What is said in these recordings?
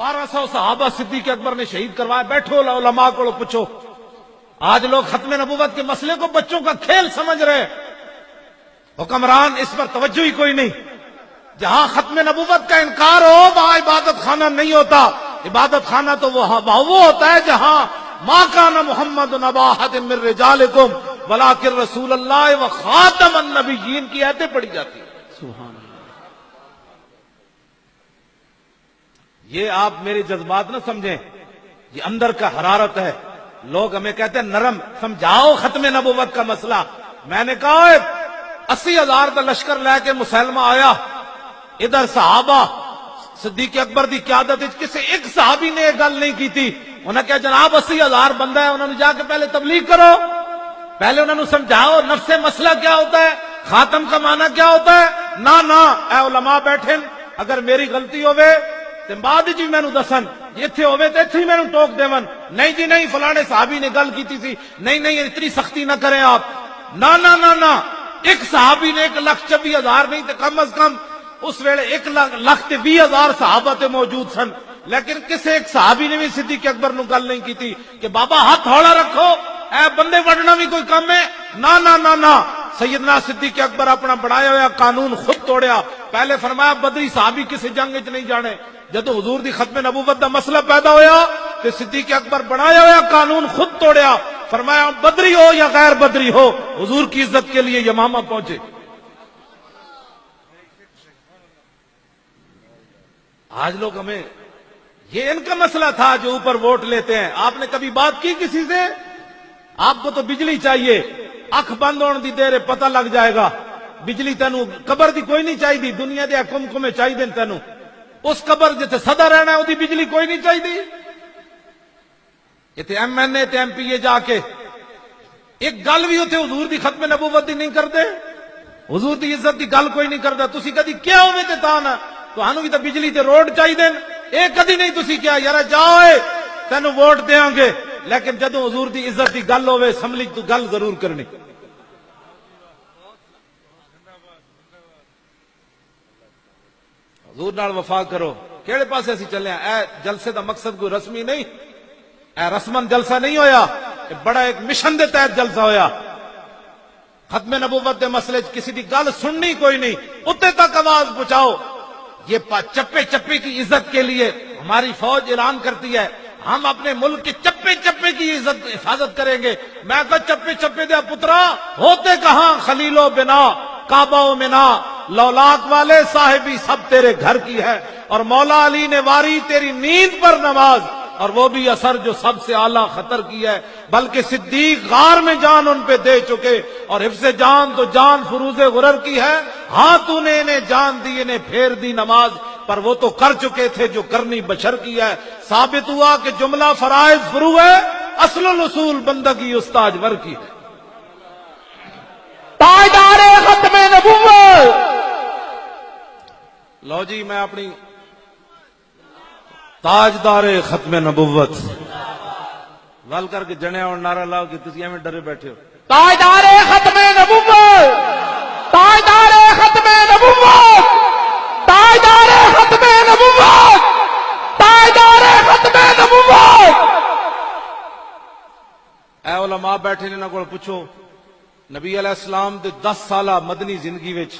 1200 صحابہ صدیق اکبر نے شہید کروایا. بیٹھو علماء کو پوچھو. آج لوگ ختم نبوت کے مسئلے کو بچوں کا کھیل سمجھ رہے ہیں. حکمران اس پر توجہ ہی کوئی نہیں. جہاں ختم نبوت کا انکار ہو وہاں عبادت خانہ نہیں ہوتا. عبادت خانہ تو وہ ہوتا ہے جہاں ما کان محمد ابا احد من رجالکم ولکن رسول اللہ و خاتم النبیین کی آیتیں پڑھی جاتی ہیں. سبحان اللہ. یہ آپ میرے جذبات نہ سمجھیں, یہ اندر کا حرارت ہے. لوگ ہمیں کہتے ہیں نرم, سمجھاؤ ختم نبوت کا مسئلہ. میں نے کہا 80,000 کا لشکر لے کے مسلمہ آیا, ادھر صحابہ صدیق اکبر دی قیادت کسی ایک صحابی نے یہ گل نہیں کی تھی. انہوں نے کہا جناب 80,000 بندہ ہے, انہوں نے جا کے پہلے تبلیغ کرو, پہلے انہوں نے سمجھاؤ نفس مسئلہ کیا ہوتا ہے, خاتم کا معنی کیا ہوتا ہے. نہ اے علماء بیٹھے, اگر میری غلطی ہوئے تے بعد جی میں دسن, اتنے ہوئے تو اتنے میں ٹوک دیون. نہیں جی نہیں, فلانے صحابی نے گل کی تھی. نہیں اتنی سختی نہ کریں آپ. نہ ایک صحابی نے 1,24,000 نہیں تے کم از کم اس ویلے 1,20,000 صحابہ تے موجود سن, لیکن کسی ایک صحابی نے بھی صدیق اکبر نو گل نہیں کی تھی کہ بابا ہاتھ ہولا رکھو, اے بندے وڈنا بھی کوئی کم ہے. نہ سیدنا صدیق اکبر اپنا بنایا ہوا قانون خود توڑیا. پہلے فرمایا بدری صحابی کسی جنگ وچ نہیں جانے. جدو حضور دی ختم نبوت دا مسئلہ پیدا ہویا تو صدیق اکبر بنایا ہوا قانون خود توڑیا. فرمایا بدری ہو یا غیر بدری ہو, حضور کی عزت کے لیے یمامہ پہنچے. آج لوگ ہمیں یہ ان کا مسئلہ تھا جو اوپر ووٹ لیتے ہیں. آپ نے کبھی بات کی کسی سے؟ آپ کو تو بجلی چاہیے, اکھ بند ہونے دی دیر پتہ لگ جائے گا. بجلی تینوں قبر دی کوئی نہیں چاہیے, دنیا دے کم چاہیے تینوں. اس قبر جتے سدا رہنا ہے وہ بجلی کوئی نہیں چاہیے. اتنے ایم این اے تے ایم پی اے جا کے ایک گل بھی اتنے حضور دی ختم نبوت دی نہیں کرتے, حضور دی عزت دی گل کوئی نہیں کرتا. تسی کدی کیا ہوئے تے تاں نہ تو بھی تو بجلی تے روڈ چاہیے, یہ کدی نہیں تسی کیا یار جاؤ تینوں ووٹ دیاں گے. لیکن جدو حضور دی عزت دی گل ہوئے اسمبلی تو گل ضرور کرنی. حضور نال وفا کرو. کیڑے پاسے اسی چلے ہیں؟ اے جلسے دا مقصد کوئی رسمی نہیں, اے رسمن جلسہ نہیں ہویا, بڑا ایک مشن دے تحت جلسہ ہویا. ختم نبوت دے مسئلے کسی دی گل سننی کوئی نہیں, اتنے تک آواز پہنچاؤ. یہ چپے چپے کی عزت کے لیے ہماری فوج اعلان کرتی ہے ہم اپنے ملک کے چپے چپے کی عزت حفاظت کریں گے. میں کہا چپے چپے دیا پترا ہوتے کہاں, خلیل و بنا کعبہ و منا, لولاک والے صاحبی سب تیرے گھر کی ہے. اور مولا علی نے واری تیری نیند پر نماز, اور وہ بھی اثر جو سب سے اعلیٰ خطر کی ہے. بلکہ صدیق غار میں جان ان پہ دے چکے, اور حفظ جان تو جان فروز غرر کی ہے. ہاں تو نے انہیں جان دی, انہیں پھیر دی نماز, پر وہ تو کر چکے تھے جو کرنی بشر کی ہے. ثابت ہوا کہ جملہ فرائض فرو ہے, اصل الاصول بندگی استاج ور کی ہے. تاجدار ختم نبوت. لو جی میں اپنی تاجدار ختم نبوت ول کر کے جنے اور نعرہ لاؤ کہ تسی ایویں ڈرے بیٹھے ہو. تاجدار ختم نبوت, تاجدار ختم نبوت, تاجدار ختم نبوت, تاجدار ختم نبوت. اے علماء بیٹھے نے انہاں کول پوچھو, نبی علیہ السلام دے 10 سالہ مدنی زندگی وچ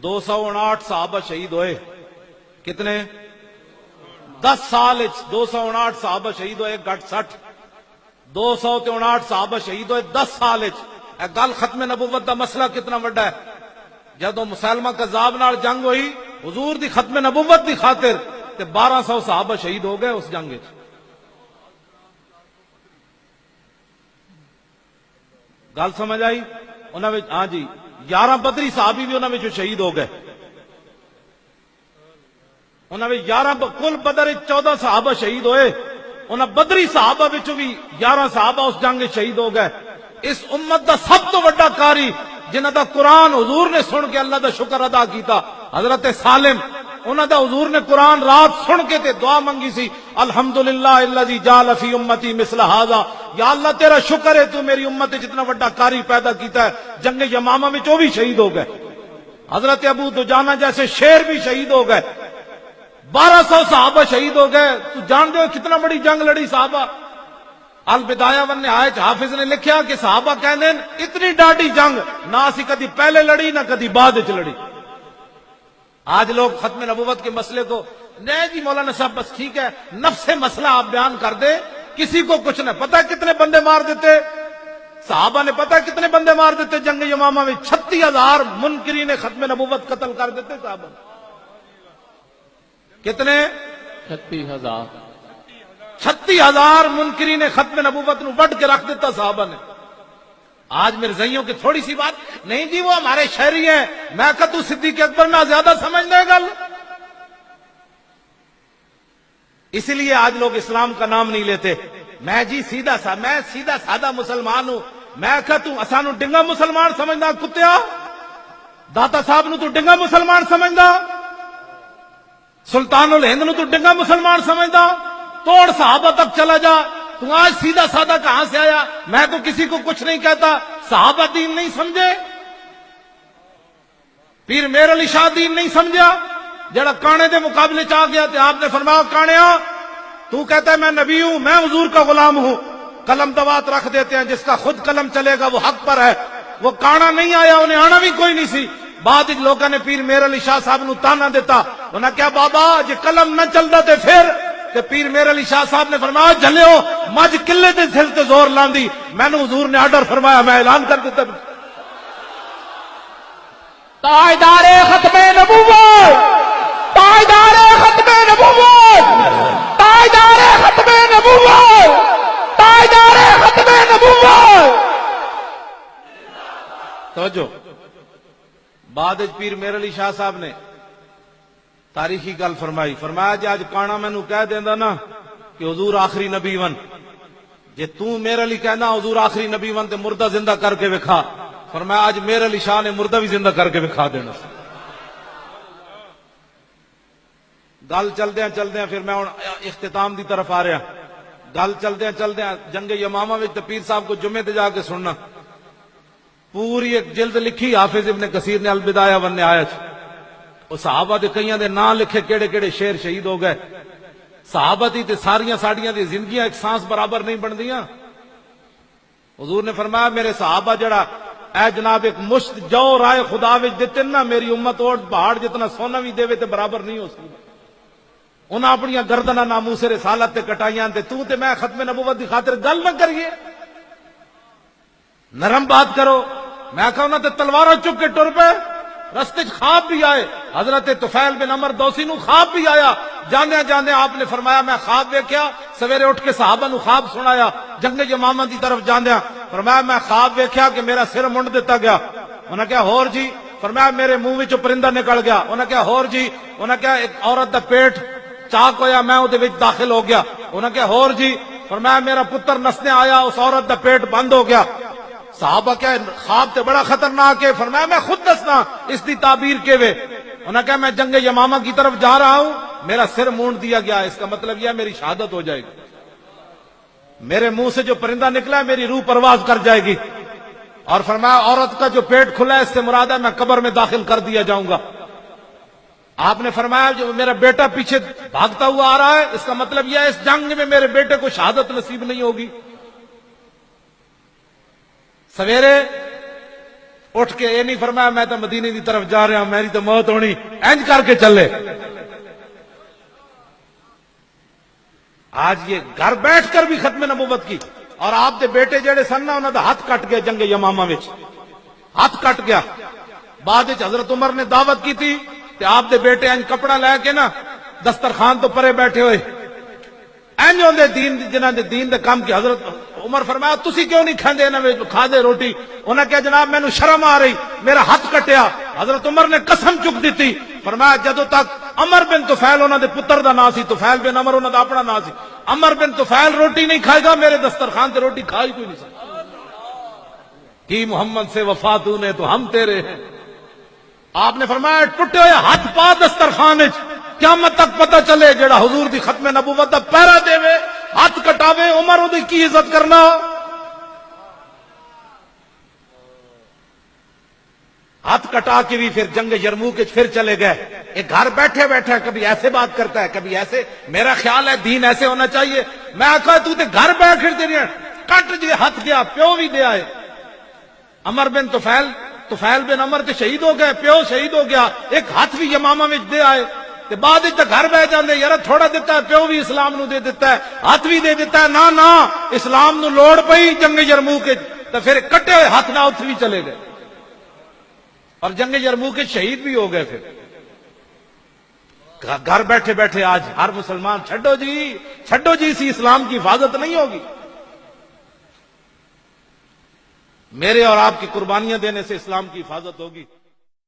259 صحابہ شہید ہوئے. کتنے؟ 10 سال 259 صحابہ شہید ہوئے, گھٹ 60 259 صحابہ شہید ہوئے 10 سال. اے گل ختم نبوت دا مسئلہ کتنا بڑا ہے. جدو مسلمہ کذاب نال جنگ ہوئی حضور دی ختم نبوت دی خاطر تے 1200 صحابہ شہید ہو گئے اس جنگ وچ. گل سمجھ آئی؟ انہاں وچ ہاں جی 11 بدری صحابی بھی انہاں وچ شہید ہو گئے. انہاں وچ 11 کل بدر 14 صحابہ شہید ہوئے, انہاں بدری صحابہ وچ بھی 11 صحابہ اس جنگ وچ شہید ہو گئے. اس امت دا سب تو بڑا قاری جنہاں دا قرآن حضور نے سن کے اللہ دا شکر ادا کیتا, حضرت سالم. انہاں دا حضور نے قرآن رات سن کے تے دعا منگی سی, الحمدللہ الذی جعل فی امتی مثل ھذا, یا اللہ تیرا شکر ہے تو میری امت جتنا بڑا قاری پیدا کیتا ہے. جنگ یمامہ میں وہ بھی شہید ہو گئے. حضرت ابو دجانہ جیسے شیر بھی شہید ہو گئے. 1200 صحابہ شہید ہو گئے. تو جان دو کتنا بڑی جنگ لڑی صحابہ. البدایہ ون نہایت حافظ نے لکھیا کہ صحابہ کہندے اتنی ڈاڈی جنگ نہ اسی کدی پہلے لڑی نہ کدی بعد وچ لڑی. آج لوگ ختم نبوت کے مسئلے کو نہیں جی مولانا صاحب بس ٹھیک ہے نفس مسئلہ آپ بیان کر دے, کسی کو کچھ نہ پتا کتنے بندے مار دیتے صحابہ نے, پتا کتنے بندے مار دیتے جنگ یمامہ میں. 36,000 منکرین ختم نبوت قتل کر دیتے صحابہ. کتنے؟ 36,000. 36,000 منکرین ختم نبوت نو وڈ کے رکھ دیتا صحابہ نے. آج مرزائیوں کی تھوڑی سی بات نہیں جی وہ ہمارے شہری ہیں, میں کہ تو صدیق اکبر نہ زیادہ سمجھنے گل. اسی لیے آج لوگ اسلام کا نام نہیں لیتے. میں جی میں سیدھا سادہ مسلمان ہوں. میں کہ تو اسانو ڈنگا مسلمان سمجھنا کتیا, داتا صاحب نو تو ڈنگا مسلمان سمجھدا, سلطان الہند نو تو ڈنگا مسلمان سمجھدا. توڑ صحابہ تک چلا جا, تو آج سیدھا سادہ کہاں سے آیا؟ میں تو کسی کو کچھ نہیں کہتا. صحابہ دین نہیں سمجھے, پیر میر علی شاہ دین نہیں سمجھا, جڑا کانے دے مقابلے چاہ گیا تھے آپ نے فرمایا کانیا تو کہتا ہے میں نبی ہوں, میں حضور کا غلام ہوں. قلم دوات رکھ دیتے ہیں, جس کا خود قلم چلے گا وہ حق پر ہے. وہ کانا نہیں آیا, انہیں آنا بھی کوئی نہیں سی. بعد لوگوں نے پیر میر علی شاہ صاحب نو تانا دیتا, انہیں کیا بابا جی قلم نہ چلتا تے پھر کہ پیر میر علی شاہ صاحب نے فرمایا جھلیو مجھ قلے تے سر تے زور لاندی, میں نے حضور نے آرڈر فرمایا میں اعلان کر دیتا. تاجدار ختم نبوت, تاجدار ختم نبوت, تاجدار ختم نبوت, تاجدار ختم نبوت. توجہ, بعد پیر میر علی شاہ صاحب نے تاریخی گل فرمائی, فرمایا جی آج کانا مینو کہہ دینا نا کہ حضور آخری نبی ون, جے تو میر علی کہنا حضور آخری نبی ون تے مردہ زندہ کر کے وکھا. فرمایا آج میر علی شاہ نے مردہ بھی زندہ کر کے وکھا دینا. گل چلدیاں پھر میں اختتام دی طرف آ رہا. گل چلدیاں جنگ یمامہ وچ تے پیر صاحب کو جمعے تے جا کے سننا, پوری ایک جلد لکھی حافظ ابن کثیر نے البدایہ ون نہایت. وہ صحابہ دے کئیاں دے نام لکھے کیڑے کیڑے شیر شہید ہو گئے. صحابہ دی تے ساریاں ساڈیاں دی زندگیاں ایک سانس برابر نہیں بندیاں. حضور نے فرمایا میرے صحابہ جڑا اے جناب ایک مشت جو رائے خدا وچ دتے نا, میری امت اور پہاڑ جتنا سونا بھی دے تے برابر نہیں ہو سکتا. انہاں اپنی گردناں ناموس رسالت تے کٹائیاں تے تو تے میں ختم نبوت دی خاطر گل نہ کریے, نرم بات کرو. میں کہا انہاں تے تلواراں چک کے ٹر پے, رستے خواب بھی آئے. حضرت طفیل بن عمر دوسی نو خواب بھی آیا. جاندے آپ نے فرمایا میں خواب ویکھیا, سویرے اٹھ کے صحابہ نو خواب سنایا. جنگ یمامہ دی طرف جاندیا فرمایا میں خواب ویکھیا کہ میرا سر منڈ دیتا گیا. انہاں کہا ہور جی؟ فرمایا میرے منہ وچوں پرندہ نکل گیا. انہاں کہا ہور جی؟ انہاں کہا ایک عورت دا پیٹ چاک ہویا میں اودے وچ داخل ہو گیا. انہاں کہا ہور جی؟ فرمایا میرا پتر نسنے آیا, اس عورت دا پیٹ بند ہو گیا. صحابہ کہا خواب تے بڑا خطرناک ہے. فرمایا میں خود دسنا اس دی تعبیر کے وے. انہوں نے کہا میں جنگ یمامہ کی طرف جا رہا ہوں, میرا سر مونڈ دیا گیا, اس کا مطلب یہ میری شہادت ہو جائے گی. میرے منہ سے جو پرندہ نکلا ہے میری روح پرواز کر جائے گی. اور فرمایا عورت کا جو پیٹ کھلا ہے اس سے مراد ہے میں قبر میں داخل کر دیا جاؤں گا. آپ نے فرمایا جو میرا بیٹا پیچھے بھاگتا ہوا آ رہا ہے اس کا مطلب یہ ہے اس جنگ میں میرے بیٹے کو شہادت نصیب نہیں ہوگی. سویرے اٹھ کے یہ نہیں فرمایا میں تو مدینے کی طرف جا رہا ہوں میری تو موت ہونی, اینج کر کے چلے. آج یہ گھر بیٹھ کر بھی ختم نبوت کی. اور آپ دے بیٹے جڑے سن نا انہوں دا ہاتھ کٹ گیا جنگ یمامہ وچ, ہاتھ کٹ گیا. بعد حضرت عمر نے دعوت کی تھی کہ آپ دے بیٹے انج کپڑا لے کے نا دسترخوان تو پرے بیٹھے ہوئے اینج ہوندے دین جنہاں دے دین دے کام کی. حضرت عمر فرمایا تسی کیوں نہیں کھاندے انہاں وچ کھا دے روٹی؟ انہاں کہا جناب مینوں شرم آ رہی, میرا ہاتھ کٹیا. حضرت عمر نے قسم چک دیتی, فرمایا جدوں تک عمر بن طفیل انہاں دے پتر دا نام سی, طفیل بن عمر انہاں دا اپنا نام سی, عمر بن طفیل روٹی نہیں کھائے گا میرے دسترخوان تے روٹی کھائی کوئی نہیں سکتا. کی محمد سے وفا تو نے تو ہم تیرے ہیں. آپ نے فرمایا ٹوٹے ہوئے ہاتھ پا دسترخوان وچ, قیامت تک پتہ چلے جڑا حضور دی ختم نبوت دا پہرا دے وے ہاتھ کٹاوے عمر دی کی عزت کرنا. ہاتھ کٹا کے بھی پھر جنگ یرموک کے پھر چلے گئے. ایک گھر بیٹھے بیٹھے کبھی ایسے بات کرتا ہے کبھی ایسے. میرا خیال ہے دین ایسے ہونا چاہیے. میں آخا تو تے گھر بیٹھ کے کٹ جی ہاتھ گیا پیو بھی دے آئے. عمر بن طفیل بن عمر تے شہید ہو گئے, پیو شہید ہو گیا, ایک ہاتھ بھی یمامہ میں دے آئے. تے بعد تے گھر بہ جاندے یار تھوڑا دیتا ہے, پیو بھی اسلام نو دے دیتا ہے, ہاتھ بھی دے دیتا ہے. نہ اسلام نو لوڑ پئی جنگ یرموک کے تے پھر کٹے ہوئے ہاتھ نہ اتھ بھی چلے گئے اور جنگ یرموک کے شہید بھی ہو گئے. پھر گھر بیٹھے بیٹھے آج ہر مسلمان چھڈو جی اسی اسلام کی حفاظت نہیں ہوگی. میرے اور آپ کی قربانیاں دینے سے اسلام کی حفاظت ہوگی.